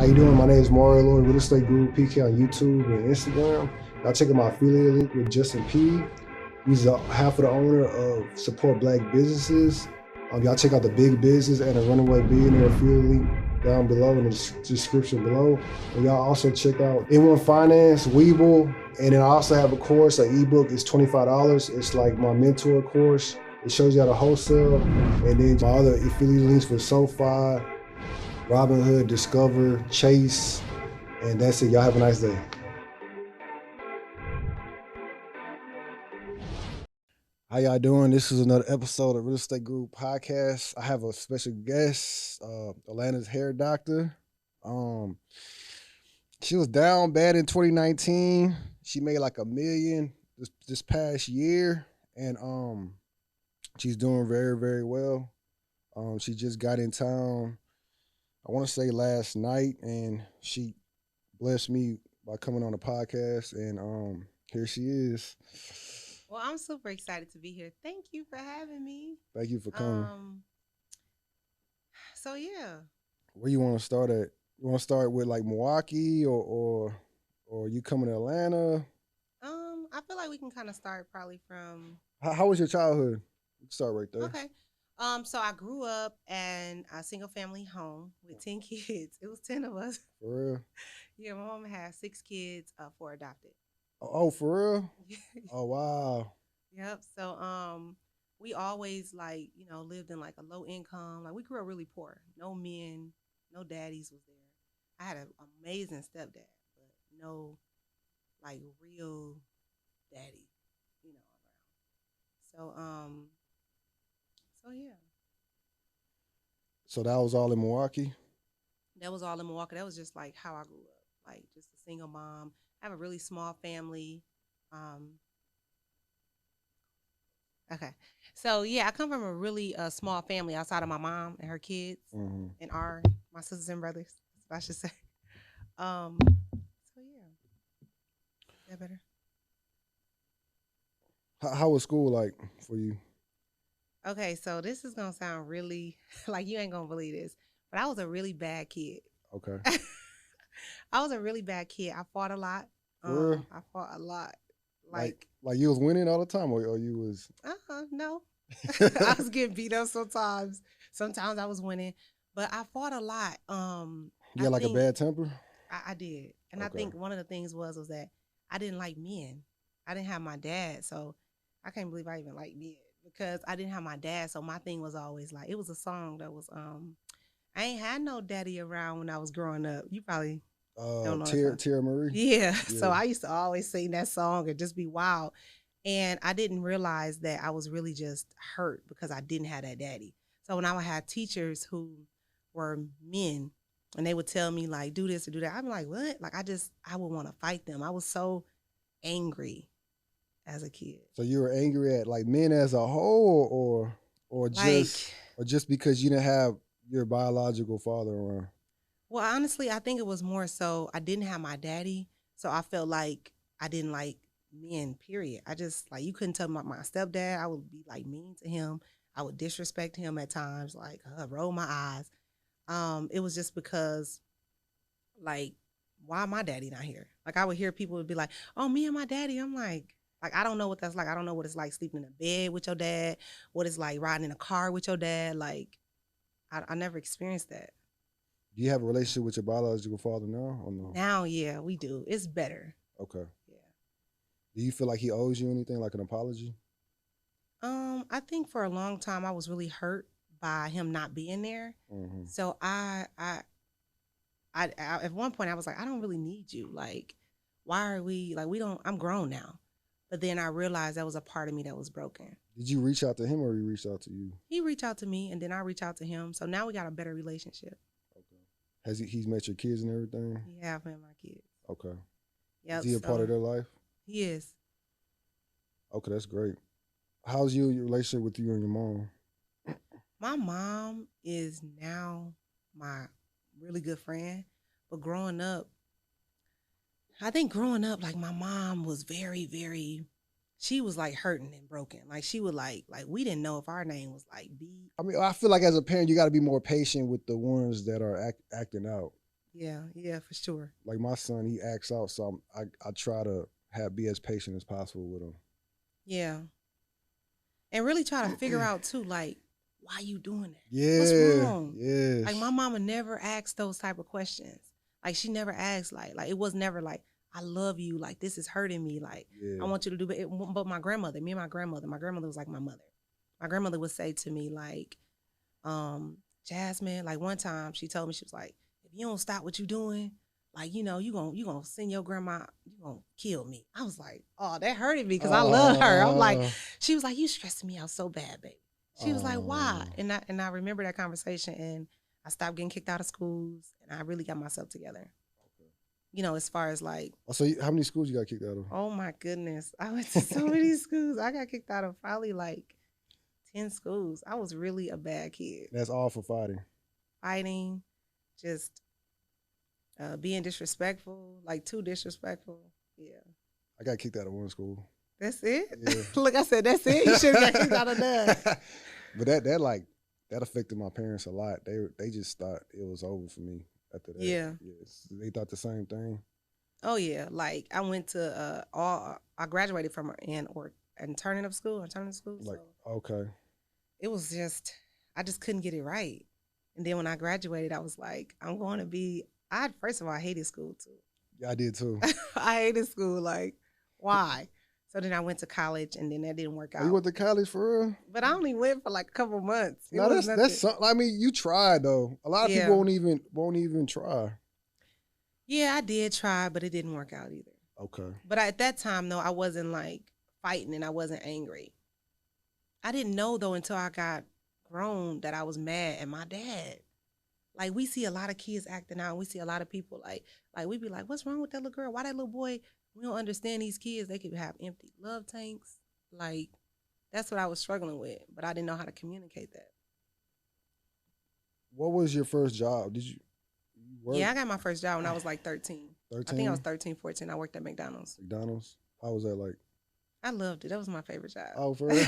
How you doing? My name is Mario Lloyd, Real Estate Guru PK on YouTube and Instagram. Y'all check out my affiliate link with Justin P. He's half of the owner of Support Black Businesses. Y'all check out the Big Business and the Runaway Billionaire affiliate link down below in the description below. And y'all also check out N1 Finance, Weeble, and then I also have a course, an ebook. It's $25. It's like my mentor course. It shows you how to wholesale, and then my other affiliate links for SoFi, Robinhood, Discover, Chase, and that's it. Y'all have a nice day. How y'all doing? This is another episode of Real Estate Group Podcast. I have a special guest, Atlanta's hair doctor. She was down bad in 2019. She made like $1 million this past year, and she's doing very, very well. She just got in town, I want to say last night, and she blessed me by coming on the podcast, and here she is. Well, I'm super excited to be here. Thank you for having me. Thank you for coming. So yeah. Where you want to start at? You want to start with like Milwaukee or you coming to Atlanta? I feel like we can kind of start probably from. How was your childhood? We can start right there. Okay. So I grew up in a single family home with 10 kids. It was 10 of us. For real? Yeah, my mom had 6 kids, 4 adopted. Oh, for real? Oh, wow. Yep. So we always lived in like a low income. Like we grew up really poor. No men, no daddies was there. I had an amazing stepdad, but no like real daddy, around. So yeah. So that was all in Milwaukee? That was all in Milwaukee. That was just like how I grew up. Like just a single mom. I have a really small family. Okay. So yeah, I come from a really small family outside of my mom and her kids and my sisters and brothers, I should say. So yeah. Is that better? How was school like for you? Okay, so this is gonna sound really like you ain't gonna believe this, but I was a really bad kid. Okay. I was a really bad kid. I fought a lot. I fought a lot. Like you was winning all the time, or you was? No. I was getting beat up sometimes. Sometimes I was winning, but I fought a lot. You had like a bad temper? I did, and okay. I think one of the things was that I didn't like men. I didn't have my dad, so I can't believe I even like men because I didn't have my dad. So my thing was always like it was a song that was I ain't had no daddy around when I was growing up. You probably don't know Tierra Marie. Yeah. So I used to always sing that song and just be wild. And I didn't realize that I was really just hurt because I didn't have that daddy. So when I would have teachers who were men and they would tell me like, do this or do that, I'd be like, what? Like I would want to fight them. I was so angry as a kid. So you were angry at like men as a whole or just because you didn't have your biological father around? Well, honestly, I think it was more so I didn't have my daddy. So I felt like I didn't like men, period. I just like you couldn't tell me my stepdad. I would be like mean to him. I would disrespect him at times, like roll my eyes. It was just because like, why my daddy not here? Like I would hear people would be like, oh, me and my daddy. I'm like I don't know what that's like. I don't know what it's like sleeping in a bed with your dad, what it's like riding in a car with your dad. Like I never experienced that. Do you have a relationship with your biological father now or no? Now, yeah, we do. It's better. Okay. Yeah. Do you feel like he owes you anything, like an apology? I think for a long time I was really hurt by him not being there. Mm-hmm. So I at one point I was like, I don't really need you. Like, why are we like we don't? I'm grown now. But then I realized that was a part of me that was broken. Did you reach out to him or he reached out to you? He reached out to me and then I reached out to him. So now we got a better relationship. Has he's met your kids and everything? Yeah, I've met my kids. Okay. Yep, Is he a part of their life? He is. Okay, that's great. How's your relationship with you and your mom? My mom is now my really good friend. But growing up, like my mom was very, very, she was like hurting and broken. Like she would like we didn't know if our name was like B. I mean, I feel like as a parent, you got to be more patient with the ones that are acting out. Yeah, for sure. Like my son, he acts out, so I try to be as patient as possible with him. Yeah. And really try to figure out too, like, why you doing that? What's Yeah, wrong? Like yes, my mama never asked those type of questions. Like she never asked like it was never like, I love you, like this is hurting me, like I yeah. want you to do it. But my grandmother, me and my grandmother was like my mother. My grandmother would say to me like, Jasmine, like one time she told me, she was like, if you don't stop what you doing, like, you gonna send your grandma, you gonna kill me. I was like, oh, that hurted me because I love her. I'm like, Uh, she was like, you stressing me out so bad, baby. She was like, why? uh, And I remember that conversation, and I stopped getting kicked out of schools, and I really got myself together. As far as like, so how many schools you got kicked out of? oh my goodness, I went to so many schools. I got kicked out of probably like 10 schools. I was really a bad kid. That's all for fighting. Fighting, just being disrespectful, like too disrespectful. Yeah. I got kicked out of one school. That's it? Yeah. Look, I said, that's it. You should have got kicked out of that. But that affected my parents a lot. They just thought it was over for me after that. Yeah. Yes. They thought the same thing. Oh, yeah. Like, I went to, I graduated from an alternative school. Like, So okay. it was just, I just couldn't get it right. And then when I graduated, I was like, I'm going to be, first of all, I hated school too. Yeah, I did too. I hated school. Like, why? So then I went to college, and then that didn't work out. Oh, you went to college for real? But I only went for like a couple months. No, that's something. I mean, you tried though. A lot of people won't even try. Yeah, I did try, but it didn't work out either. Okay. But at that time, though, I wasn't like fighting, and I wasn't angry. I didn't know though until I got grown that I was mad at my dad. Like we see a lot of kids acting out. We see a lot of people like we be like, what's wrong with that little girl? Why that little boy? We don't understand these kids. They could have empty love tanks. Like that's what I was struggling with, but I didn't know how to communicate that. What was your first job? Did you work? Yeah, I got my first job when I was like 13. 13? I think I was 13, 14. I worked at McDonald's. McDonald's? How was that like? I loved it. That was my favorite job. Oh, for real?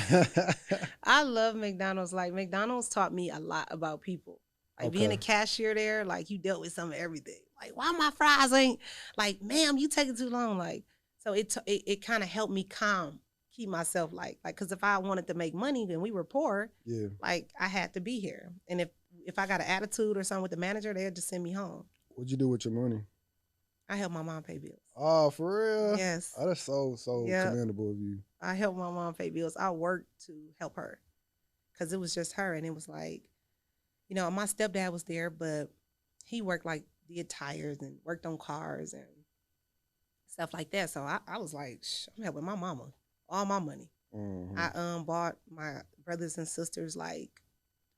I love McDonald's. Like McDonald's taught me a lot about people. Like being a cashier there, like you dealt with some of everything. Like why my fries ain't like, ma'am, you taking too long. Like so it kind of helped me keep myself like because if I wanted to make money, then we were poor. Yeah. Like I had to be here, and if I got an attitude or something with the manager, they'd just send me home. What'd you do with your money? I helped my mom pay bills. Oh, for real? Yes. Oh, that's so commendable of you. I helped my mom pay bills. I worked to help her because it was just her, and it was like. My stepdad was there, but he worked did tires and worked on cars and stuff like that. So I was like, I'm helping my mama, all my money. Mm-hmm. I bought my brothers and sisters like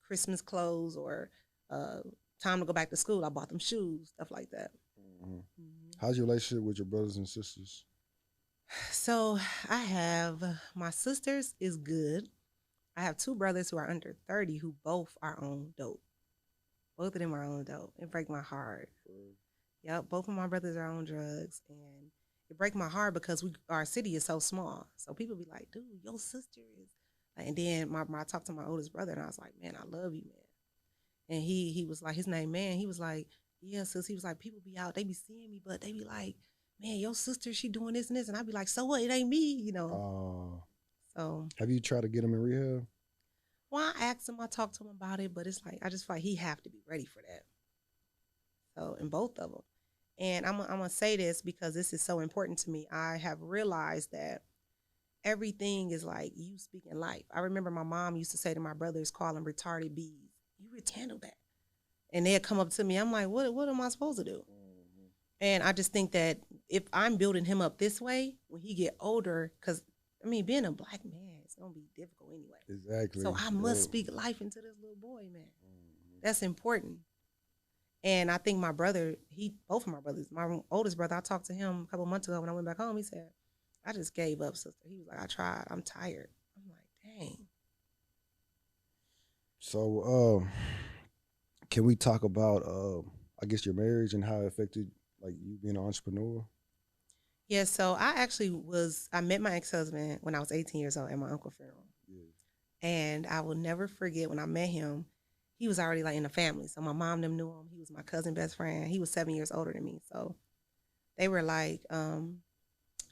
Christmas clothes or time to go back to school. I bought them shoes, stuff like that. Mm-hmm. Mm-hmm. How's your relationship with your brothers and sisters? So I have my sisters is good. I have two brothers who are under 30 who both are on dope. Both of them are on dope. It breaks my heart. Yep, both of my brothers are on drugs, and it breaks my heart because our city is so small. So people be like, "Dude, your sister is," and then I talked to my oldest brother, and I was like, "Man, I love you, man." And he was like, his name Man. He was like, "Yeah, sis." He was like, "People be out, they be seeing me, but they be like, man, your sister, she doing this and this," and I be like, "So what? It ain't me, So have you tried to get him in rehab? Well, I asked him, I talked to him about it, but it's like I just feel like he have to be ready for that. So in both of them. And I'm gonna say this because this is so important to me. I have realized that everything is like you speaking life. I remember my mom used to say to my brothers, call them retarded bees. You handle that. And they'd come up to me. I'm like, what am I supposed to do? Mm-hmm. And I just think that if I'm building him up this way, when he get older, because being a black man, it's going to be difficult anyway. Exactly. So I must speak life into this little boy, man. Mm-hmm. That's important. And I think my brother, both of my brothers, my oldest brother, I talked to him a couple months ago when I went back home. He said, I just gave up, sister. He was like, I tried. I'm tired. I'm like, dang. So can we talk about, I guess, your marriage and how it affected like you being an entrepreneur? Yeah, so I met my ex-husband when I was 18 years old at my uncle's funeral. Yeah. And I will never forget when I met him, he was already like in the family. So my mom them knew him. He was my cousin best friend. He was 7 years older than me. So they were like,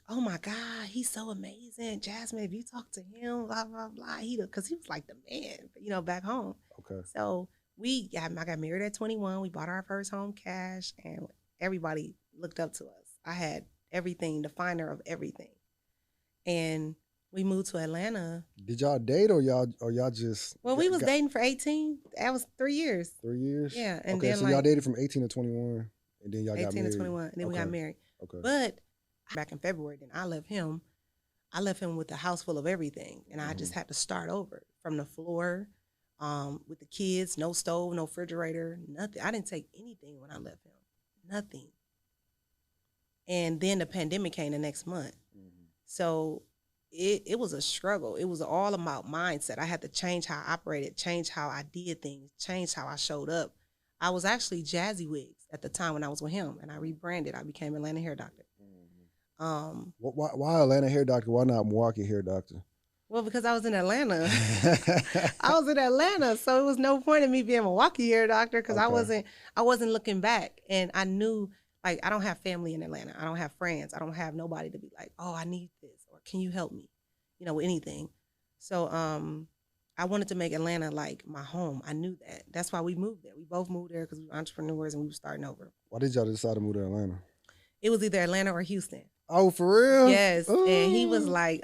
oh my God, he's so amazing. Jasmine, if you talk to him, blah, blah, blah. Because he was like the man, back home. Okay. So I got married at 21. We bought our first home cash and everybody looked up to us. I had everything, the finder of everything. And we moved to Atlanta. Did y'all date or y'all just? Well, we was dating for 18. That was 3 years. 3 years. Yeah, and okay, then so y'all dated from 18 to 21, and then y'all got married. 18 to 21, and then we got married. Okay. But back in February, then I left him. I left him with a house full of everything, and I just had to start over from the floor, with the kids. No stove, no refrigerator, nothing. I didn't take anything when I left him, nothing. And then the pandemic came the next month, so it was a struggle. It was all about mindset. I had to change how I operated, change how I did things, change how I showed up. I was actually Jazzy Wigs at the time when I was with him, and I rebranded. I became Atlanta Hair Doctor. Why Atlanta Hair Doctor? Why not Milwaukee Hair Doctor? Well, because I was in Atlanta. I was in Atlanta, so it was no point in me being a Milwaukee Hair Doctor because I wasn't looking back, and I knew like I don't have family in Atlanta. I don't have friends. I don't have nobody to be like, oh, I need this, or can you help me, with anything. So I wanted to make Atlanta like my home. I knew that. That's why we moved there. We both moved there because we were entrepreneurs and we were starting over. Why did y'all decide to move to Atlanta? It was either Atlanta or Houston. Oh, for real? Yes. Ooh. And he was like,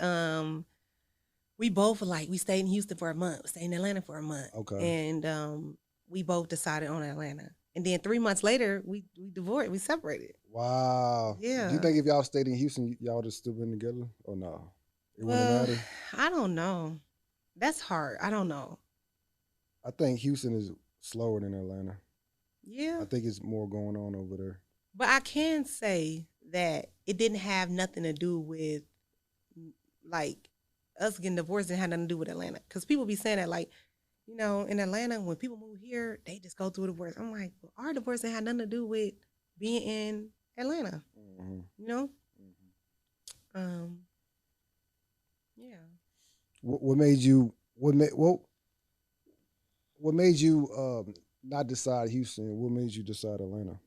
we both were like, we stayed in Houston for a month, stayed in Atlanta for a month. Okay. And we both decided on Atlanta. And then 3 months later, we divorced, we separated. Wow. Yeah. Do you think if y'all stayed in Houston, y'all would have still been together or no? It wouldn't matter? I don't know. That's hard. I don't know. I think Houston is slower than Atlanta. Yeah. I think it's more going on over there. But I can say that it didn't have nothing to do with, like, us getting divorced didn't have nothing to do with Atlanta. Because people be saying that, like, in Atlanta, when people move here, they just go through a divorce. I'm like, well, our divorce didn't have nothing to do with being in Atlanta. Mm-hmm. Yeah. What made you not decide Houston? What made you decide Atlanta?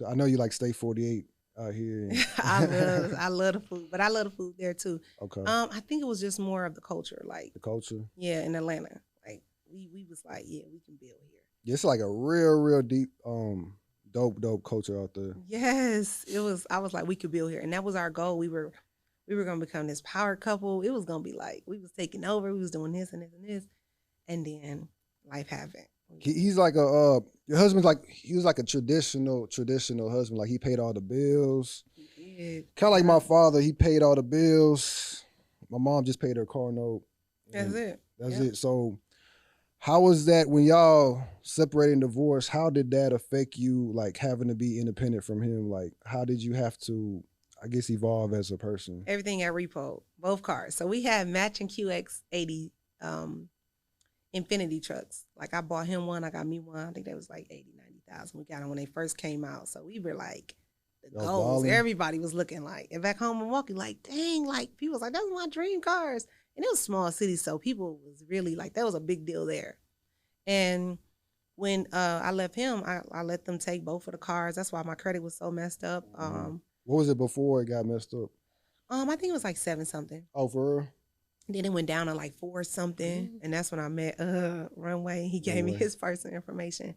I know you like State 48 out here. I love the food, but I love the food there too. Okay. I think it was just more of the culture, like the culture. Yeah, in Atlanta, like we was like, yeah, we can build here. Yeah, it's like a real deep, dope culture out there. Yes, it was. I was like, we could build here, and that was our goal. We were gonna become this power couple. It was gonna be like we was taking over. We was doing this and this and this, and then life happened. He's like your husband's like he was like a traditional husband. Like he paid all the bills. He did. Kind of like my father. He paid all the bills. My mom just paid her car note. That's it. That's it. So, how was that when y'all separated and divorced? How did that affect you? Like having to be independent from him. Like how did you have to, I guess, evolve as a person? Everything at repo, both cars. So we had matching QX80. Infinity trucks. Like I bought him one, I got me one. I think that was like 80,000, 90,000. We got them when they first came out. So we were like the goals. Everybody was looking like, and back home in Milwaukee, like, dang, like people was like, that's my dream cars. And it was small city, so people was really like, that was a big deal there. And when I left him, I let them take both of the cars. That's why my credit was so messed up. What was it before it got messed up? I think it was like 7 something. Oh, for real? Then it went down to like 4 something, and that's when I met Runway. He gave me his personal information,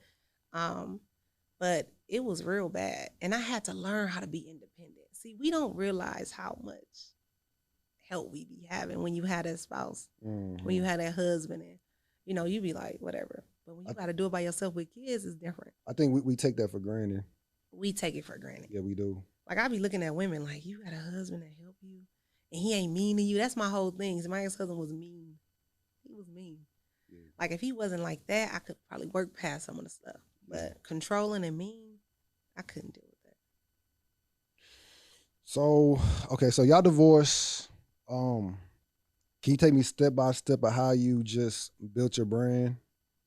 but it was real bad, and I had to learn how to be independent. See, we don't realize how much help we be having when you had a spouse, when you had a husband, and you be like whatever. But when you got to do it by yourself with kids, it's different. I think we take that for granted. We take it for granted. Yeah, we do. Like I be looking at women like, you got a husband to help you. And he ain't mean to you. That's my whole thing. So my ex-husband was mean. He was mean. Yeah. Like if he wasn't like that, I could probably work past some of the stuff. But controlling and mean, I couldn't deal with that. So, okay, so y'all divorced. Can you take me step by step of how you just built your brand?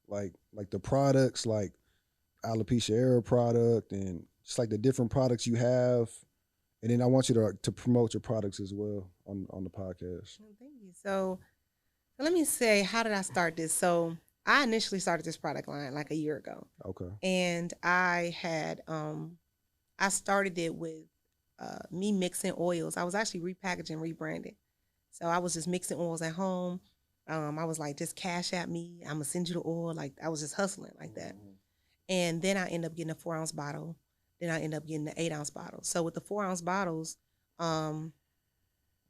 Like the products, like alopecia era product and just like the different products you have. And then I want you to promote your products as well on the podcast. Thank you. So let me say, how did I start this? So I initially started this product line like a year ago, Okay. and I started it with me mixing oils. I was actually repackaging, rebranding. So I was just mixing oils at home. I was like, just cash at me. I'm gonna send you the oil. Like I was just hustling like that. And then I end up getting a 4 ounce bottle. Then I end up getting the 8 ounce bottle. So with the 4 ounce bottles, um,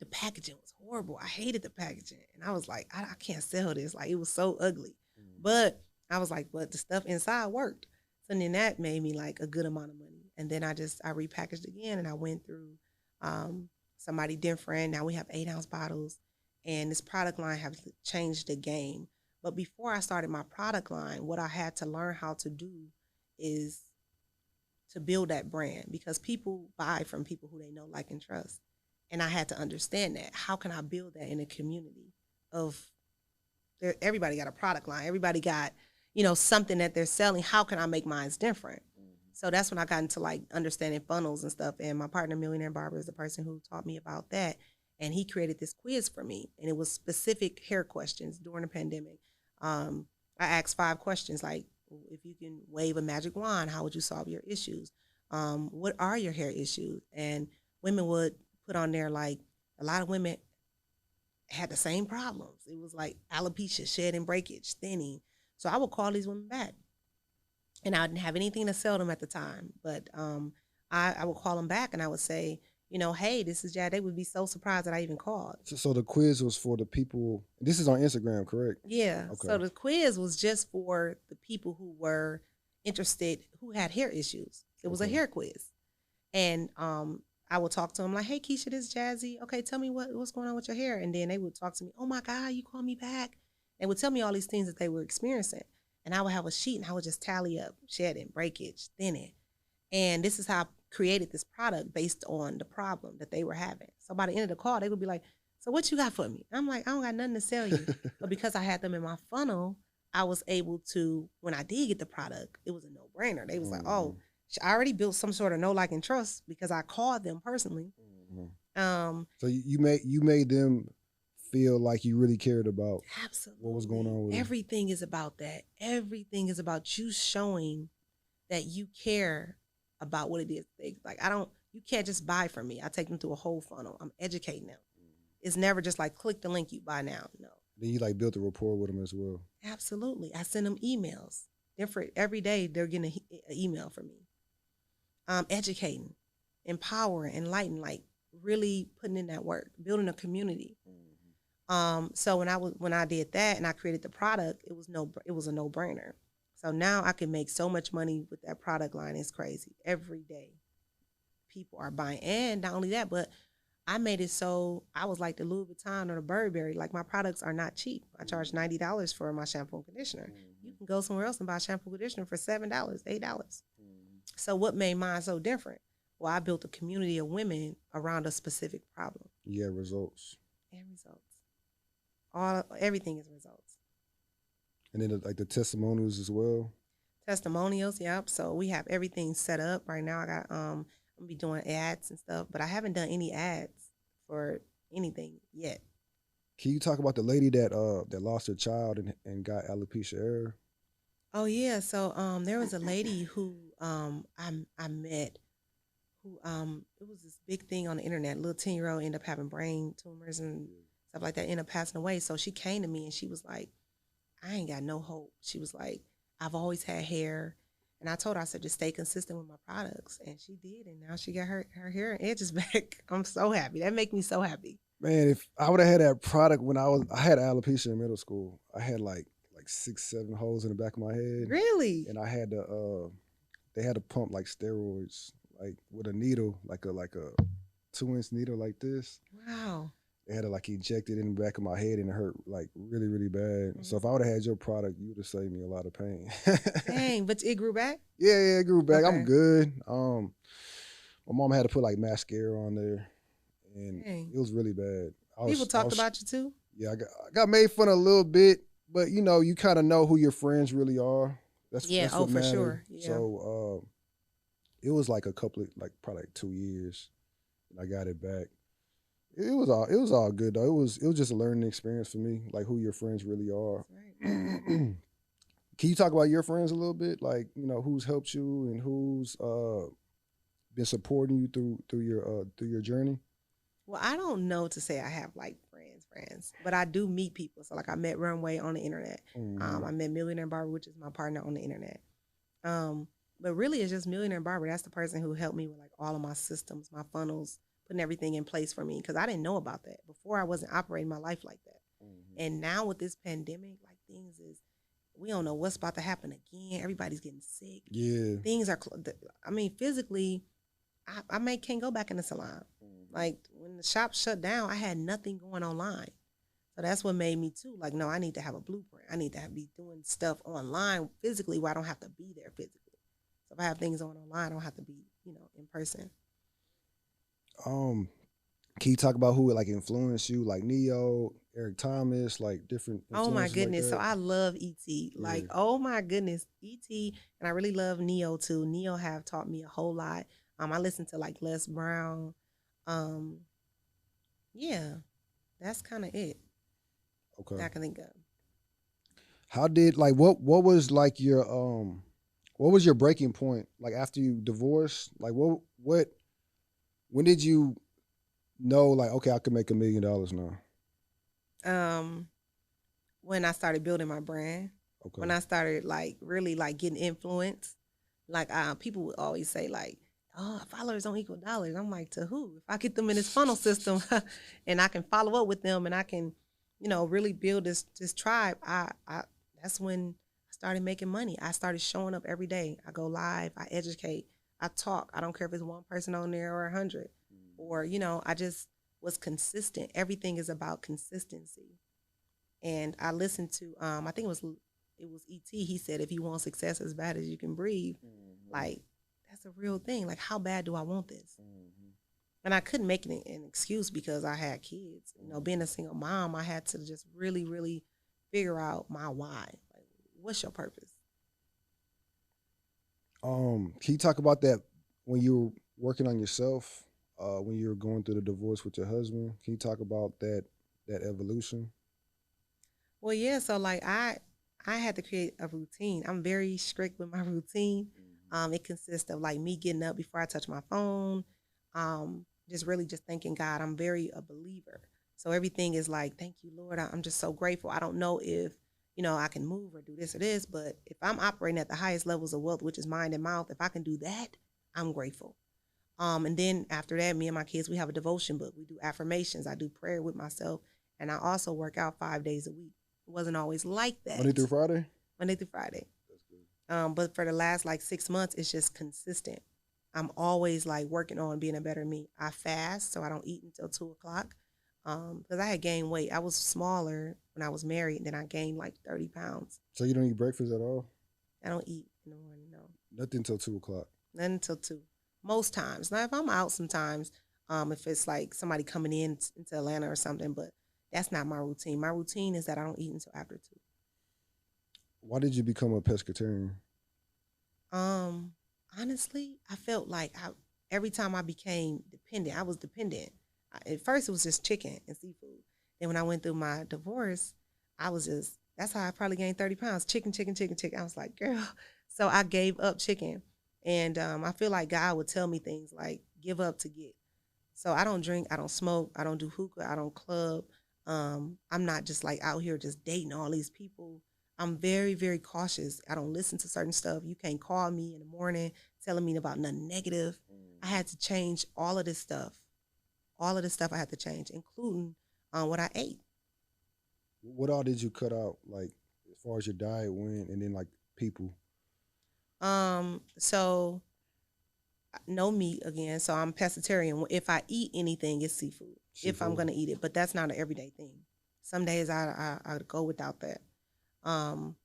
the packaging was horrible. I hated the packaging. And I was like, I can't sell this. Like it was so ugly. But I was like, but the stuff inside worked. So then that made me like a good amount of money. And then I repackaged again and I went through um, somebody different. Now we have 8 ounce bottles. And this product line has changed the game. But before I started my product line, what I had to learn how to do is to build that brand because people buy from people who they know, like, and trust. And I had to understand that. How can I build that in a community of everybody got a product line, everybody got, something that they're selling. How can I make mine different? So that's when I got into like understanding funnels and stuff. And my partner, Millionaire Barber, is the person who taught me about that. And he created this quiz for me, and it was specific hair questions during the pandemic. I asked 5 questions like, if you can wave a magic wand, how would you solve your issues? What are your hair issues? And women would put on there like a lot of women had the same problems. It was like alopecia, shedding, breakage, thinning. So I would call these women back, and I didn't have anything to sell them at the time. But I would call them back, and I would say, hey, this is Jad. They would be so surprised that I even called. So the quiz was for the people. This is on Instagram, correct? Yeah. Okay. So the quiz was just for the people who were interested, who had hair issues. It was a hair quiz, and I would talk to them like, "Hey, Keisha, this is Jazzy. Okay, tell me what's going on with your hair." And then they would talk to me. Oh my God, you called me back. They would tell me all these things that they were experiencing, and I would have a sheet and I would just tally up shedding, breakage, thinning, and this is how I created this product based on the problem that they were having. So by the end of the call, they would be like, "So what you got for me?" I'm like, "I don't got nothing to sell you," but because I had them in my funnel, I was able to. When I did get the product, it was a no brainer. They was like, "Oh." I already built some sort of know, like, and trust because I called them personally. So you made them feel like you really cared about Absolutely what was going on with them. Everything is about that. Everything is about you showing that you care about what it is. Like you can't just buy from me. I take them through a whole funnel. I'm educating them. It's never just like click the link you buy now. No. Then you like built a rapport with them as well. Absolutely. I send them emails. Different every day. They're getting an email from me. Educating, empowering, enlightening, like really putting in that work, building a community. So when I did that and I created the product, it was a no brainer. So now I can make so much money with that product line. It's crazy. Every day, people are buying, and not only that, but I made it so I was like the Louis Vuitton or the Burberry. Like my products are not cheap. I charge $90 for my shampoo and conditioner. You can go somewhere else and buy shampoo and conditioner for $7, $8. So what made mine so different? Well, I built a community of women around a specific problem. Yeah, results. And results. Everything is results. And then like the testimonials as well. Testimonials, yep. So we have everything set up right now. I got I'm gonna be doing ads and stuff, but I haven't done any ads for anything yet. Can you talk about the lady that lost her child and got alopecia areata? Oh yeah. So there was a lady who I met who it was this big thing on the internet. Little 10-year-old ended up having brain tumors and stuff like that, ended up passing away. So she came to me and she was like, I ain't got no hope. She was like, I've always had hair. And I told her, I said, just stay consistent with my products. And she did. And now she got her hair and edges back. I'm so happy. That make me so happy. Man, if I would have had that product when I had alopecia in middle school. I had like 6, 7 holes in the back of my head. Really? And I had to they had to pump like steroids, like with a needle, like a 2-inch needle like this. Wow. They had to like inject it in the back of my head and it hurt like really, really bad. So if I would have had your product, you would have saved me a lot of pain. Dang, but it grew back? Yeah, it grew back. Okay. I'm good. My mom had to put like mascara on there and it was really bad. People talked about you too? Yeah, I got made fun of a little bit, but you kind of know who your friends really are. That's what for sure. Yeah. So it was like a couple of probably 2 years and I got it back. It was all good though. It was just a learning experience for me, like who your friends really are. Right. Can you talk about your friends a little bit? Like, who's helped you and who's been supporting you through your journey? Well, I don't know to say I have like friends, but I do meet people. So like I met Runway on the internet. Mm-hmm. I met Millionaire Barber, which is my partner on the internet. Um, but really, it's just Millionaire Barber. That's the person who helped me with like all of my systems, my funnels, putting everything in place for me because I didn't know about that before. I wasn't operating my life like that, Mm-hmm. and now with this pandemic, like things is we don't know what's about to happen again. Everybody's getting sick. Yeah. Things are, I mean, physically, I may can't go back in the salon. Mm-hmm. Like when the shop shut down, I had nothing going online. So that's what made me too. Like, no, I need to have a blueprint. I need to be doing stuff online physically where I don't have to be there physically. So if I have things on online, I don't have to be, in person. Um, can you talk about who like influenced you, like Neo, Eric Thomas, like different Oh my influences like goodness. So that? I love ET. Yeah. Like, oh my goodness, ET. And I really love Neo too. Neo have taught me a whole lot. I listen to like Les Brown. Um, yeah, that's kind of it that Okay. I can think of. How did like what was like your what was your breaking point like after you divorced? Like what when did you know like okay I could make $1 million now? Um, when I started building my brand, when Okay. I started like really like getting influence, like people would always say like, "Oh, followers don't equal dollars." I'm like, to who? If I get them in this funnel system, and I can follow up with them, and I can, really build this tribe. I that's when I started making money. I started showing up every day. I go live. I educate. I talk. I don't care if it's one person on there or 100, or I just was consistent. Everything is about consistency. And I listened to I think it was ET. He said if you want success as bad as you can breathe, Mm-hmm. like that's a real thing. Like how bad do I want this? Mm-hmm. And I couldn't make it an excuse because I had kids. Being a single mom, I had to just really, really figure out my why. Like, what's your purpose? Can you talk about that when you were working on yourself, when you were going through the divorce with your husband? Can you talk about that evolution? Well, yeah. So like I had to create a routine. I'm very strict with my routine. It consists of like me getting up before I touch my phone. Just really just thanking God. I'm very a believer. So everything is like, thank you, Lord. I'm just so grateful. I don't know if, I can move or do this or this, but if I'm operating at the highest levels of wealth, which is mind and mouth, if I can do that, I'm grateful. And then after that, me and my kids, we have a devotion book. We do affirmations. I do prayer with myself. And I also work out 5 days a week. It wasn't always like Monday that, through Friday. Monday through Friday. That's good. But for the last like 6 months, it's just consistent. I'm always like working on being a better me. I fast, so I don't eat until 2 o'clock. Because I had gained weight. I was smaller when I was married, and then I gained like 30 pounds. So you don't eat breakfast at all? I don't eat in the morning, no. Nothing till 2 o'clock. Nothing until 2. Most times. Now, if I'm out sometimes, if it's like somebody coming into Atlanta or something, but that's not my routine. My routine is that I don't eat until after 2. Why did you become a pescatarian? Um, Honestly, I felt like every time I became dependent, I was dependent. At first, it was just chicken and seafood. Then when I went through my divorce, I was just that's how I probably gained 30 pounds. Chicken, chicken, chicken, chicken. I was like, girl. So I gave up chicken, and I feel like God would tell me things like, give up to get. So I don't drink, I don't smoke, I don't do hookah, I don't club. I'm not just like out here just dating all these people. I'm very, very cautious. I don't listen to certain stuff. You can't call me in the morning telling me about nothing negative. I had to change all of this stuff. All of this stuff I had to change, including what I ate. What all did you cut out, like as far as your diet went, and then like people? So no meat again. So I'm pescatarian. If I eat anything, it's seafood. If I'm Seafood. gonna eat it, but that's not an everyday thing. Some days I go without that. Um,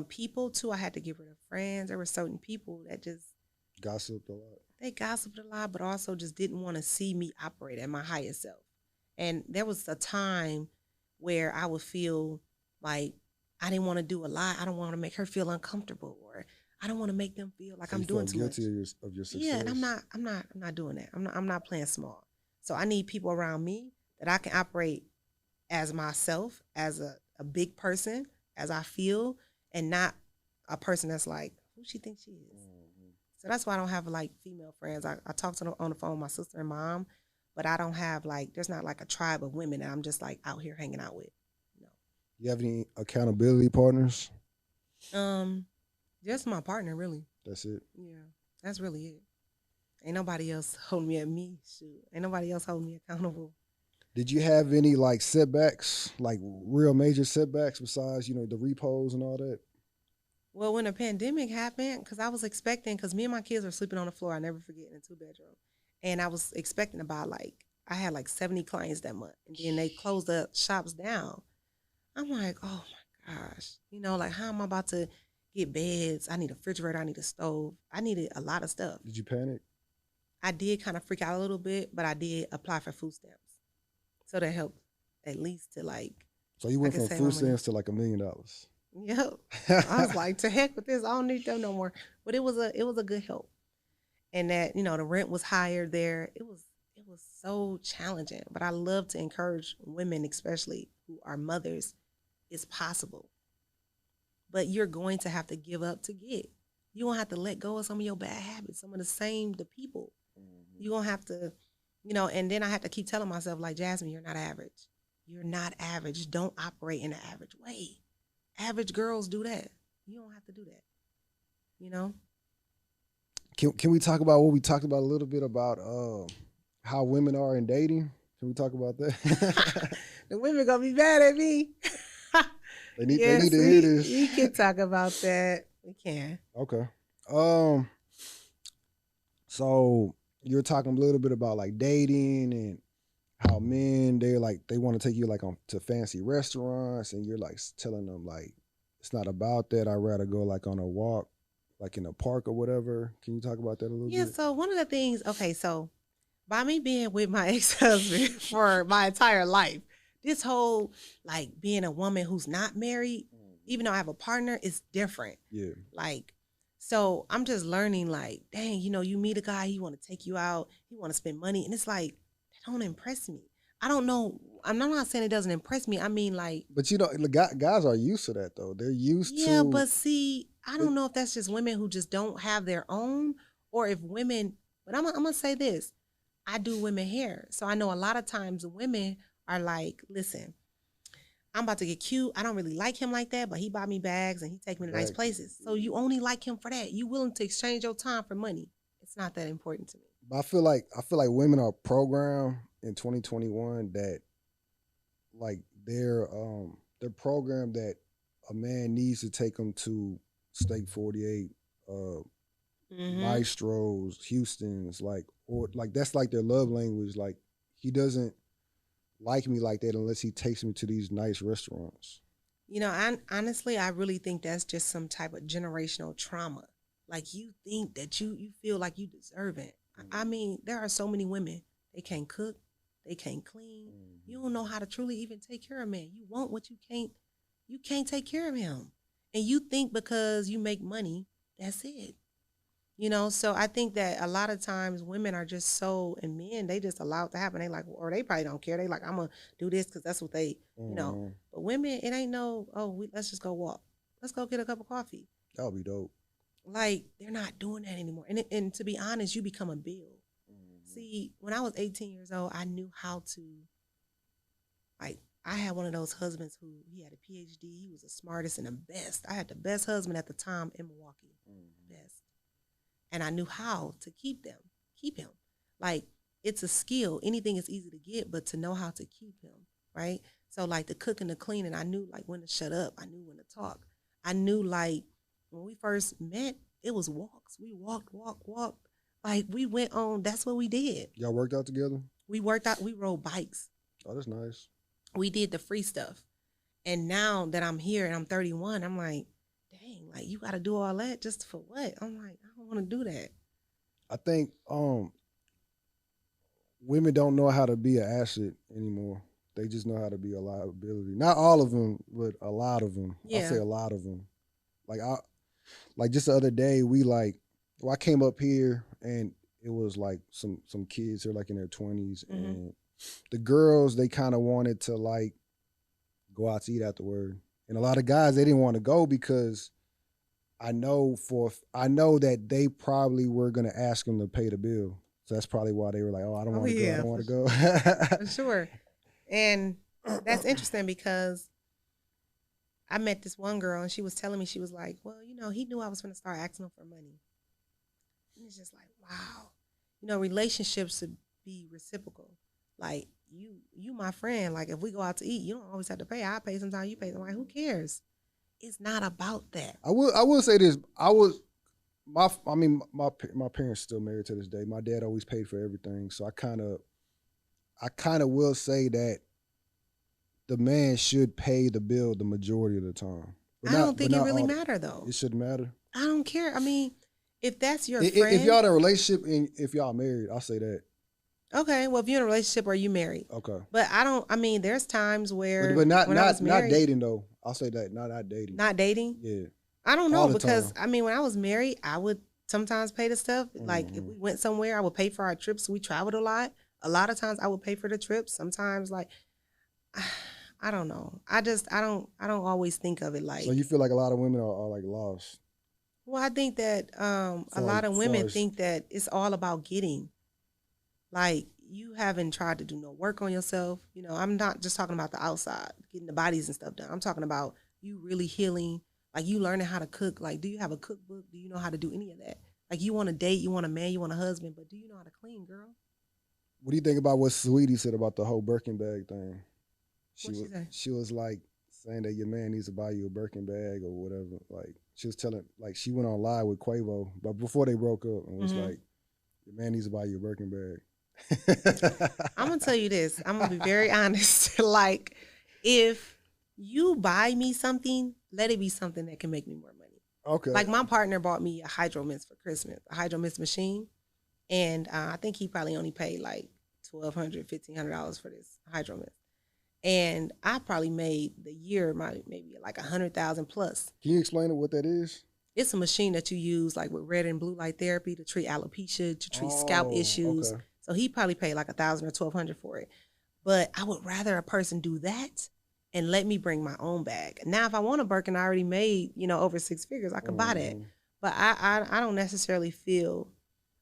People too. I had to get rid of friends. There were certain people that just Gossiped a lot. they gossiped a lot, but also just didn't want to see me operate at my highest self. And there was a time where I would feel like I didn't want to do a lot. I don't want to make her feel uncomfortable, or I don't want to make them feel like So I'm you doing felt too much. guilty of your Yeah, and I'm success. not. I'm not doing that. I'm not playing small. So I need people around me that I can operate as myself, as a big person, as I feel, and not a person that's like, who she thinks she is. So that's why I don't have like female friends. I talk to them on the phone with my sister and mom, but I don't have like, there's not like a tribe of women that I'm just like out here hanging out with. No. You have any accountability partners? Just my partner, really. That's it. Yeah, that's really it. Ain't nobody else holding me at me. Shoot, ain't nobody else holding me accountable. Did you have any like setbacks, like real major setbacks besides, the repos and all that? Well, when the pandemic happened, because I was expecting, because me and my kids were sleeping on the floor, I never forget, in a 2 bedroom. And I was expecting about like, I had like 70 clients that month. And then they closed the shops down. I'm like, oh my gosh. Like how am I about to get beds? I need a refrigerator. I need a stove. I needed a lot of stuff. Did you panic? I did kind of freak out a little bit, but I did apply for food stamps. So that helped at least to like. So you went from food stamps to like $1 million. Yep. I was like, to heck with this. I don't need them no more. But it was a good help. And that, the rent was higher there. It was so challenging. But I love to encourage women, especially who are mothers, it's possible. But you're going to have to give up to get. You're going to have to let go of some of your bad habits, some of the people. You're going to have to, and then I have to keep telling myself, like, Jasmine, you're not average. You're not average. Don't operate in an average way. Average girls do that. You don't have to do that. Can we talk about what we talked about a little bit about how women are in dating? Can we talk about that? The women gonna be mad at me. They need to hear this. We can talk about that. We can. Okay. So you're talking a little bit about like dating and how men they want to take you like to fancy restaurants, and you're like telling them like it's not about that. I'd rather go like on a walk, like in a park or whatever. Can you talk about that a little bit? Yeah. So one of the things, okay, so by me being with my ex-husband for my entire life, this whole like being a woman who's not married, even though I have a partner, is different. Yeah. Like, so I'm just learning like, dang, you meet a guy, he want to take you out, he want to spend money. And it's like, that don't impress me. I don't know. I'm not saying it doesn't impress me. I mean like. But guys are used to that though. They're used to. Yeah, but see, I don't know if that's just women who just don't have their own, or if women, but I'm going to say this. I do women hair. So I know a lot of times women are like, listen, I'm about to get cute. I don't really like him like that, but he bought me bags and he take me to nice places. So you only like him for that. You willing to exchange your time for money. It's not that important to me. But I feel like women are programmed in 2021 that like they're programmed that a man needs to take them to Steak 48, Maestros, Houston's, or that's like their love language. Like he doesn't like me like that unless he takes me to these nice restaurants. Honestly, I really think that's just some type of generational trauma. Like you think that you feel like you deserve it. I mean, there are so many women, they can't cook, they can't clean. You don't know how to truly even take care of a man. You want what you can't take care of him. And you think because you make money, that's it. So I think that a lot of times women are just so, and men, they just allow it to happen. They like, or they probably don't care. They like, I'm going to do this because that's what they, But women, it ain't no, let's just go walk. Let's go get a cup of coffee. That would be dope. Like, they're not doing that anymore. And to be honest, you become a bill. See, when I was 18 years old, I knew how to, like, I had one of those husbands who, he had a PhD. He was the smartest and the best. I had the best husband at the time in Milwaukee. Best. And I knew how to keep him. Like, it's a skill. Anything is easy to get, but to know how to keep him, right? So, like, the cooking, the cleaning, I knew, like, when to shut up. I knew when to talk. I knew, like, when we first met, it was walks. We walked. Like, we went on, that's what we did. Y'all worked out together? We worked out, we rode bikes. Oh, that's nice. We did the free stuff. And now that I'm here and I'm 31, I'm like, dang, like, you got to do all that just for what? I'm like, I don't want to do that. I think women don't know how to be an asset anymore. They just know how to be a liability. Not all of them, but a lot of them. Yeah. I say a lot of them. Like just the other day, I came up here and it was like some kids, they're like in their 20s, and the girls, they kind of wanted to like go out to eat afterward. And a lot of guys, they didn't want to go because I know that they probably were gonna ask him to pay the bill. So that's probably why they were like, "Oh, I don't Oh want to go. I yeah, don't want for, to go." for sure. And that's interesting because I met this one girl and she was telling me, she was like, well, he knew I was going to start asking him for money. And it's just like, wow. Relationships should be reciprocal. Like you my friend. Like if we go out to eat, you don't always have to pay. I pay sometimes, you pay. I'm like, who cares? It's not about that. I will say this. My parents still married to this day. My dad always paid for everything, so I kind of will say that the man should pay the bill the majority of the time, I don't but think it not really all. matter though. It shouldn't matter. I don't care. I mean, if that's your If friend, y'all in a relationship and if y'all married, I'll say that. okay. Well, if you're in a relationship or you married, Okay, but I don't. I mean, there's times where but when I was not married, dating though. I'll say that not dating. not dating. Yeah, I don't all know the because time. I mean, when I was married, I would sometimes pay the stuff. Like if Hmm. we went somewhere, I would pay for our trips. We traveled a lot. A lot of times, I would pay for the trips. Sometimes, like I don't know. I don't always think of it So like. you feel like a lot of women are like lost, Well, I think that a far as lot of far women as think that it's all about getting. Like you haven't tried to do no work on yourself. I'm not just talking about the outside, getting the bodies and stuff done. I'm talking about you really healing, like you learning how to cook. Like, do you have a cookbook? Do you know how to do any of that? Like you want to date, you want a man, you want a husband, but do you know how to clean, girl? what do you think about what Sweetie said about the whole Birkin bag thing? What she say? She was like saying that your man needs to buy you a Birkin bag or whatever. Like she was telling like she went on live with Quavo, but before they broke up and was Hmm. like, your man needs to buy you a Birkin bag. I'm gonna tell you this. I'm gonna be very honest. Like, if you buy me something, let it be something that can make me more money. Okay. Like my partner bought me a hydro mist for Christmas, a hydro mist machine. And I think he probably only paid like $1,200, $1,500 for this hydro mist. And I probably made the year maybe like 100,000 plus. Can you explain what that is? It's a machine that you use like with red and blue light therapy to treat alopecia, to treat scalp Oh, issues. okay. So he probably paid like 1,000 or 1,200 for it. But I would rather a person do that and let me bring my own bag. Now, if I want a Birkin, I already made over 6 figures. I could buy that. Mhm. But I don't necessarily feel.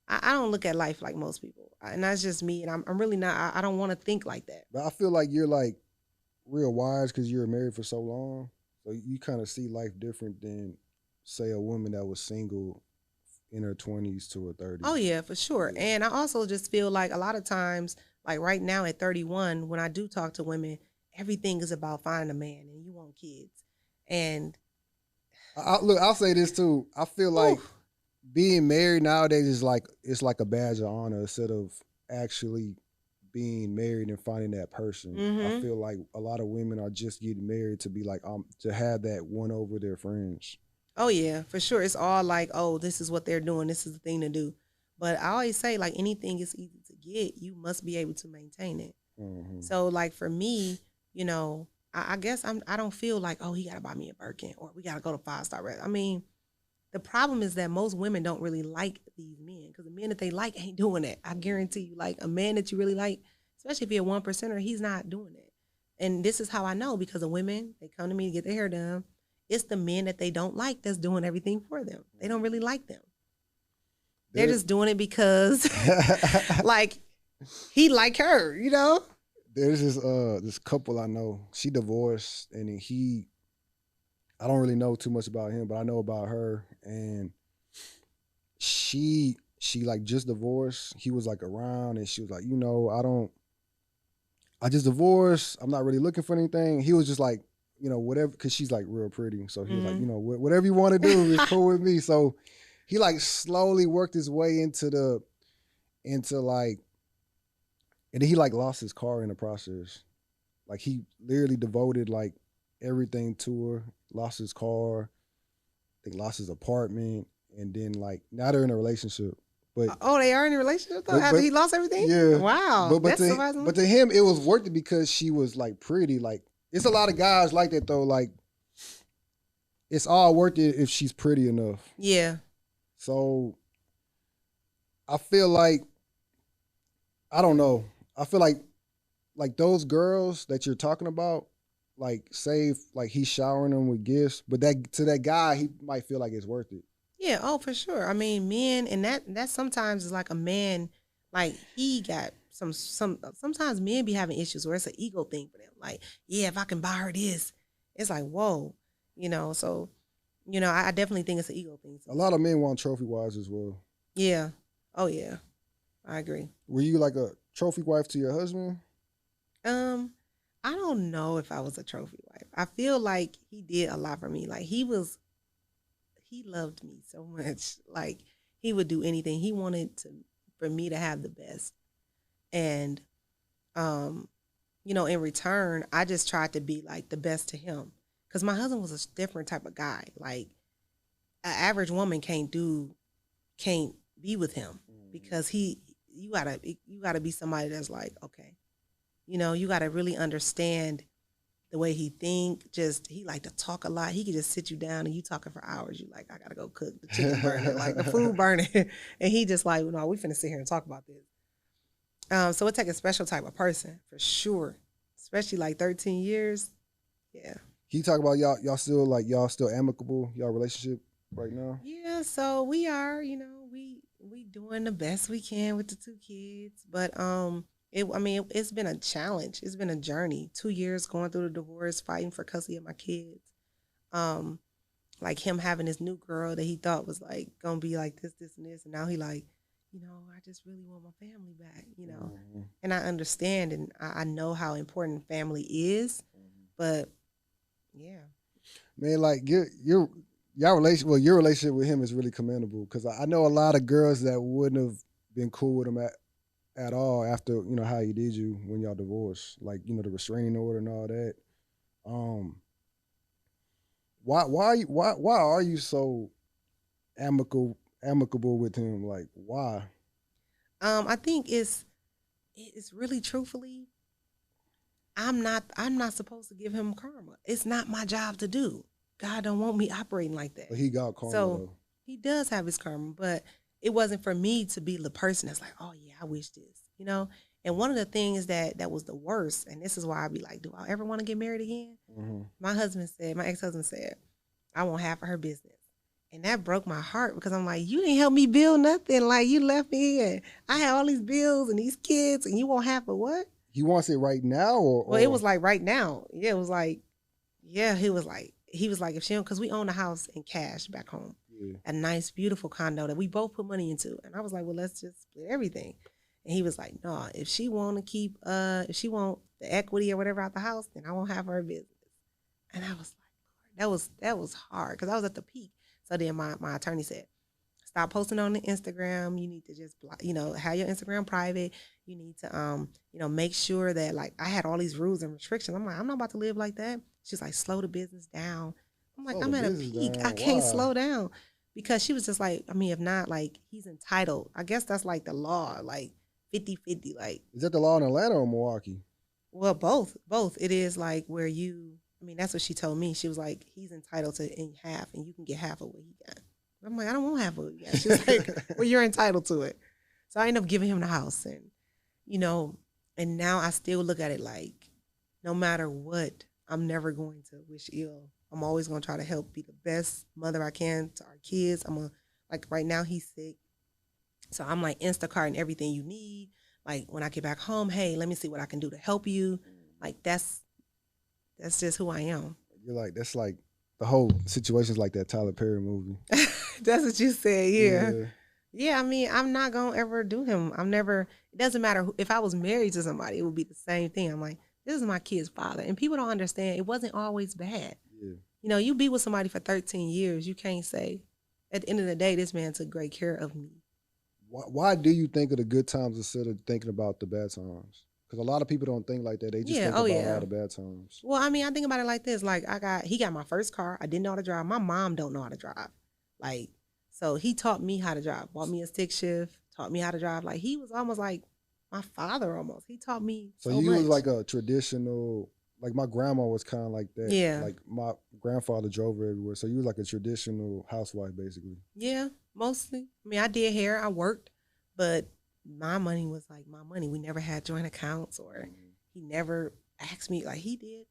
I don't look at life like most people, and that's just me. And I'm really not. I don't want to think like that. But I feel like you're like real wise because you're married for so long, so you kind of see life different than say a woman that was single in her 20s to her 30s. Oh yeah, for sure. Yeah. And I also just feel like a lot of times, like right now at 31, when I do talk to women, everything is about finding a man, and you want kids. And Look, I'll say this too. I feel whew, like being married nowadays is like it's like a badge of honor instead of actually being married and finding that person. I mm-hmm. feel like a lot of women are just getting married to be like to have that one over their friends. Oh yeah, for sure. It's all like, oh, this is what they're doing. This is the thing to do. But I always say, like anything is easy to get. You must be able to maintain it. Hmm. So like for me, I guess I don't feel like, oh, he gotta buy me a Birkin or we gotta go to 5 star restaurant. I mean, the problem is that most women don't really like these men because the men that they like ain't doing that. I guarantee you, like a man that you really like, especially if you're a 1%er, he's not doing it. And this is how I know because the women, they come to me to get their hair done. It's the men that they don't like that's doing everything for them. They don't really like them. They're There, just doing it because like he like her. there's this couple I know. She divorced, and I don't really know too much about him, but I know about her, and she like just divorced. He was like around, and she was like, I just divorced. I'm not really looking for anything. He was just like, whatever, because she's like real pretty. So he was like, Mm-hmm. Whatever you want to do is cool with me. So he like slowly worked his way into like, and then he like lost his car in the process. Like he literally devoted like everything to her, lost his car, they lost his apartment, and then like now they're in a relationship. But Oh, they are in a relationship though after but he lost everything? yeah, Wow, but that's surprising. to him it was worth it because she was like pretty. Like it's a lot of guys like that though. Like it's all worth it if she's pretty enough. Yeah. So I feel like I don't know. I feel like those girls that you're talking about, like say like he's showering them with gifts, but that to that guy he might feel like it's worth it. Yeah, oh for sure. I mean, men and that sometimes is like a man, like he got sometimes men be having issues where it's an ego thing for them. Like, yeah, if I can buy her this, it's like, whoa, so I definitely think it's an ego thing A lot sometimes. of men want trophy wives as well. Yeah. Oh yeah. I agree. Were you like a trophy wife to your husband? Um, I don't know if I was a trophy wife. I feel like he did a lot for me. Like he loved me so much. Like he would do anything. He wanted to for me to have the best. And um, in return, I just tried to be like the best to him. Cause my husband was a different type of guy. Like an average woman can't be with him because you gotta be somebody that's like, okay, you gotta really understand the way he think. Just he like to talk a lot. He could just sit you down and you talking for hours. You like, I gotta go cook the chicken burning, like the food burning, and he just like, no, we finna sit here and talk about this. So it take a special type of person for sure, especially like 13 years. Yeah, Can you talk about y'all still amicable, y'all relationship right now? yeah. So we are, we doing the best we can with the two kids, but I mean, it's been a challenge. It's been a journey. 2 years going through the divorce, fighting for custody of my kids. Um, like him having this new girl that he thought was like gonna be like this, and this, and now he like, I just really want my family back. Mhm. And I understand and I know how important family is, but yeah. Man, like y'all relation, well, your relationship with him is really commendable because I know a lot of girls that wouldn't have been cool with him at all after how he did you when y'all divorced, like the restraining order and all that. Um, why are you so amicable with him? Like why? I think it's really truthfully, I'm not supposed to give him karma. It's not my job to do. God don't want me operating like that. But he got karma So though. he does have his karma, but it wasn't for me to be the person that's like, oh yeah, I wish this. And one of the things that was the worst, and this is why I be like, do I ever want to get married again? Hmm. My ex-husband said, I want half of her business. And that broke my heart because I'm like, you didn't help me build nothing. Like you left me and I had all these bills and these kids and you want half of what? He wants it right now, Well, it or was like right now. Yeah, it was like, yeah, he was like, if she don't, because we own a house in cash back home, yeah. a nice, beautiful condo that we both put money into. And I was like, well, let's just split everything. And he was like, no, if she want to keep, if she want the equity or whatever out the house, then I won't have her business. And I was like, Lord, that was hard because I was at the peak. So then my attorney said, stop posting on the Instagram. You need to just have your Instagram private. You need to make sure that like I had all these rules and restrictions. I'm like, I'm not about to live like that. She's like, slow the business down. I'm like, Slow the I'm at a business peak. I down. can't Why? slow down. Because she was just like, I mean, if not, like he's entitled. I guess that's like the law, like 50-50. Like, Is that the law in Atlanta or Milwaukee? well, both. Both. It is like where I mean, that's what she told me. She was like, he's entitled to in half and you can get half of what he got. I'm like, I don't want half of what he got. She's like, well, you're entitled to it. So I ended up giving him the house. You know, and now I still look at it like, no matter what, I'm never going to wish ill. I'm always going to try to help be the best mother I can to our kids. Like right now he's sick. So I'm like Instacarting everything you need. Like when I get back home, hey, let me see what I can do to help you. Like that's just who I am. You're like that's like the whole situation's like that Tyler Perry movie. That's what you said, yeah. Yeah, Yeah, I mean, I'm not gonna ever do him. I'm never. It doesn't matter if I was married to somebody, it would be the same thing. I'm like, this is my kid's father, and people don't understand. It wasn't always bad. yeah. You be with somebody for 13 years, you can't say, at the end of the day, this man took great care of me. Why do you think of the good times instead of thinking about the bad times? Because a lot of people don't think like that. They just Yeah. think Oh about yeah. all the bad times. Well, I mean, I think about it like this. Like he got my first car. I didn't know how to drive. My mom don't know how to drive. Like, so he taught me how to drive. Bought me a stick shift. Taught me how to drive. Like he was almost like my father. Almost. He taught me So so you was much. like a traditional, like my grandma was kind of like that. Yeah. Like my grandfather drove her everywhere. So you was like a traditional housewife, basically. Yeah. Mostly. I mean, I did hair. I worked, but my money was like my money. We never had joint accounts, or he never asked me like he did.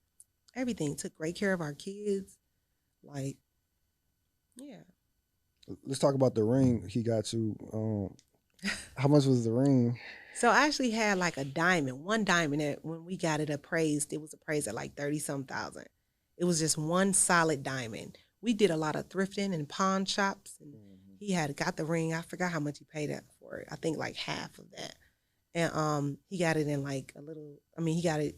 everything. Took great care of our kids. Like, yeah. Let's talk about the ring he got you. How much was the ring? So I actually had like a diamond, one diamond that when we got it appraised, it was appraised at like 30 some thousand. It was just one solid diamond. We did a lot of thrifting and pawn shops and he had got the ring. I forgot how much he paid that for it. I think like half of that. And he got it in like a little, I mean, he got it,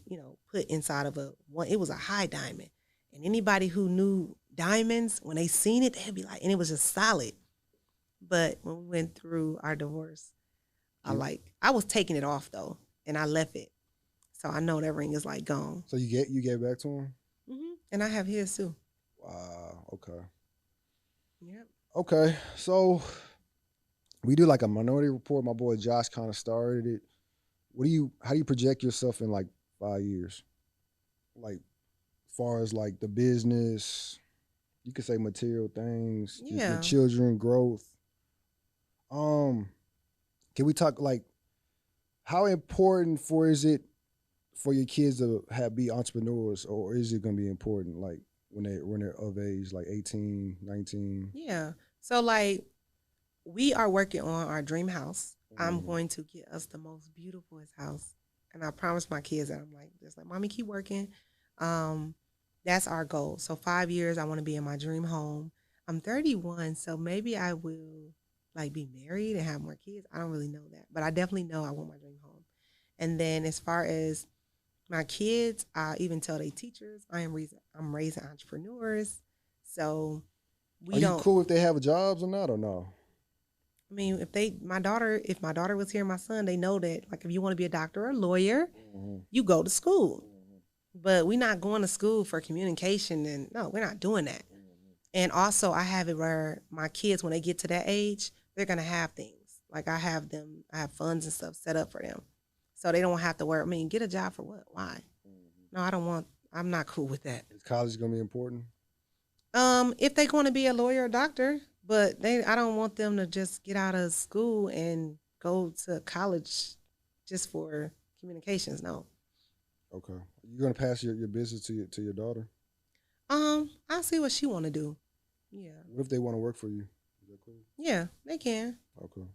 put inside of a one, it was a high diamond. And anybody who knew diamonds, when they seen it, they'd be like, and it was just solid. But when we went through our divorce, I was taking it off though, and I left it. So I know that ring is like gone. So you gave back to him? And I have his too. Wow. Okay. Yep. Okay. So we do like a minority report. My boy Josh kind of started it. How do you project yourself in like 5 years? Like, far as like the business, you could say material things, your Yeah. children growth. Um, can we talk like how important for is it for your kids to be entrepreneurs, or is it gonna be important like when they're of age, like 18, 19? Yeah. So like we are working on our dream house. I'm Mhm. going to get us the most beautiful house. And I promised my kids that I'm like, just like, mommy, keep working. Um, that's our goal. So 5 years, I want to be in my dream home. I'm 31, so maybe I will like be married and have more kids. I don't really know that, but I definitely know I want my dream home. And then as far as my kids, I even tell their teachers I'm raising entrepreneurs. So Are we you don't cool if they have jobs or not, or no? I mean, if my daughter was here, my son, they know that like if you want to be a doctor or a lawyer, Mhm. you go to school. But we're not going to school for communication, and no, we're not doing that. And also, I have it where my kids, when they get to that age, they're gonna have things like I have funds and stuff set up for them, so they don't have to worry. I mean, get a job for what? Why? No, I don't want. I'm not cool with that. Is college gonna be important? If they're going to be a lawyer or doctor, but I don't want them to just get out of school and go to college just for communications. No. Okay. You're gonna pass your business to your daughter? I'll see what she want to do. Yeah. What if they want to work for you? Is that cool? Yeah, they can. Okay.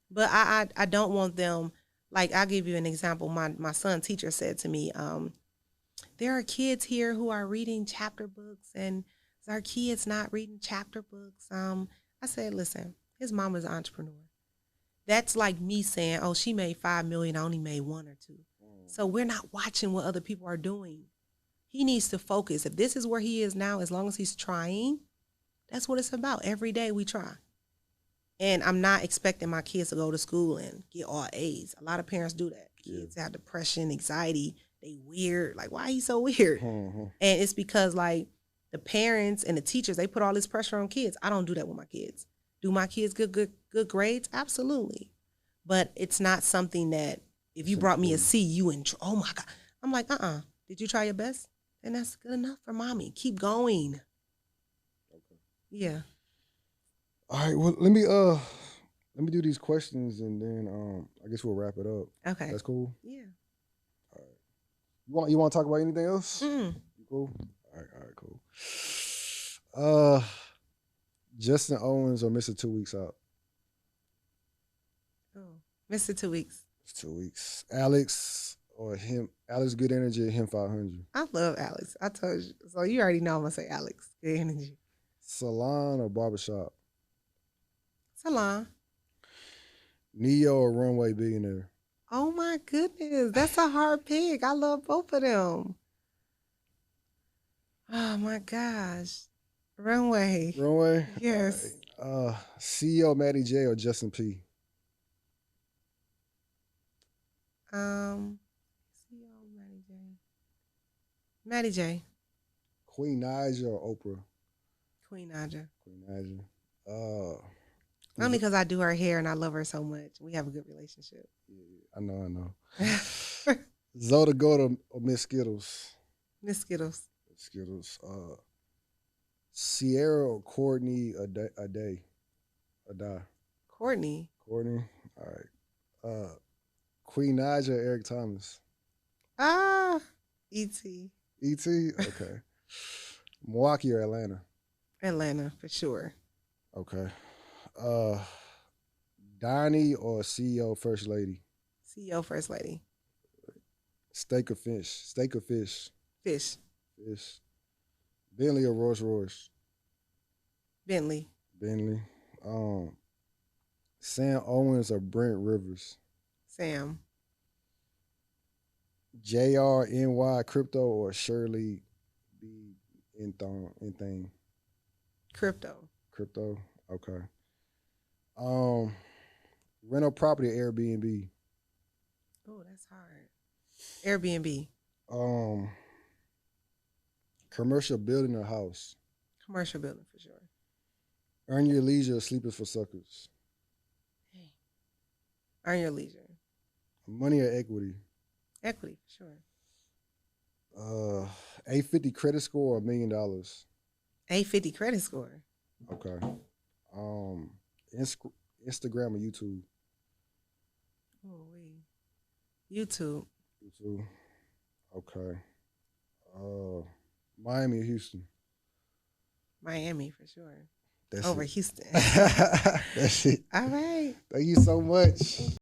But I don't want them. Like I'll give you an example. My son's teacher said to me, there are kids here who are reading chapter books, and our kids not reading chapter books. I said, listen, his mom is an entrepreneur. That's like me saying, oh, she made 5 million, I only made one or two. So we're not watching what other people are doing. He needs to focus. If this is where he is now, as long as he's trying, that's what it's about. Every day we try. And I'm not expecting my kids to go to school and get all A's. A lot of parents do that. Kids have depression, anxiety. They weird. Like, why he so weird? Mm-hmm. And it's because like the parents and the teachers, they put all this pressure on kids. I don't do that with my kids. Do my kids good grades? Absolutely. But it's not something that if you brought me a C, you oh my God. I'm like, Did you try your best? Then that's good enough for mommy. Keep going. Okay. Yeah. All right. Well, let me do these questions and then I guess we'll wrap it up. Okay. That's cool. Yeah. All right. You want to talk about anything else? Mm. You cool? All right, cool. Uh Justin Owens or Mr. 2 Weeks Out? Oh, Mr. 2 weeks. It's 2 weeks. Alex or him? Alex Good Energy or him 500? I love Alex. I told you. So you already know I'm gonna say Alex. Good energy. Salon or barbershop? Salon. Neo or Runway Billionaire? Oh my goodness. That's a hard pick. I love both of them. Oh my gosh. Runway. Runway? Yes. All right. CEO Maddie J or Justin P? CEO Maddie J. Maddie J. Queen Naija or Oprah? Queen Naja. Queen Naija. Uh, Only because I do her hair and I love her so much. We have a good relationship. I know. Zoda Gold or Miss Skittles? Miss Skittles. Skittles. Sierra or Courtney a day? A die? Courtney. Courtney. All right. Queen Naija or Eric Thomas? Ah. E.T. E.T.? Okay. Milwaukee or Atlanta? Atlanta for sure. Okay. Uh, Donnie or CEO First Lady? CEO First Lady. Steak or fish? Steak or fish? Fish. Fish. Bentley or Rolls Royce? Bentley. Bentley. Um, Sam Owens or Brent Rivers? Sam. JRNY Crypto or Shirley B Thing? Crypto. Crypto. Okay. Um, Rental property or Airbnb? Oh, that's hard. Airbnb. Um, Commercial building or house? Commercial building for sure. Earn your leisure or sleeping for suckers? Hey. Earn your leisure. Money or equity? Equity for sure. 850 credit score or $1,000,000? 850 credit score. Okay. Um, Instagram or YouTube? Oh, we. YouTube. YouTube. Okay. Miami or Houston? Miami for sure. That's Over it. Houston. That's it. All right. Thank you so much.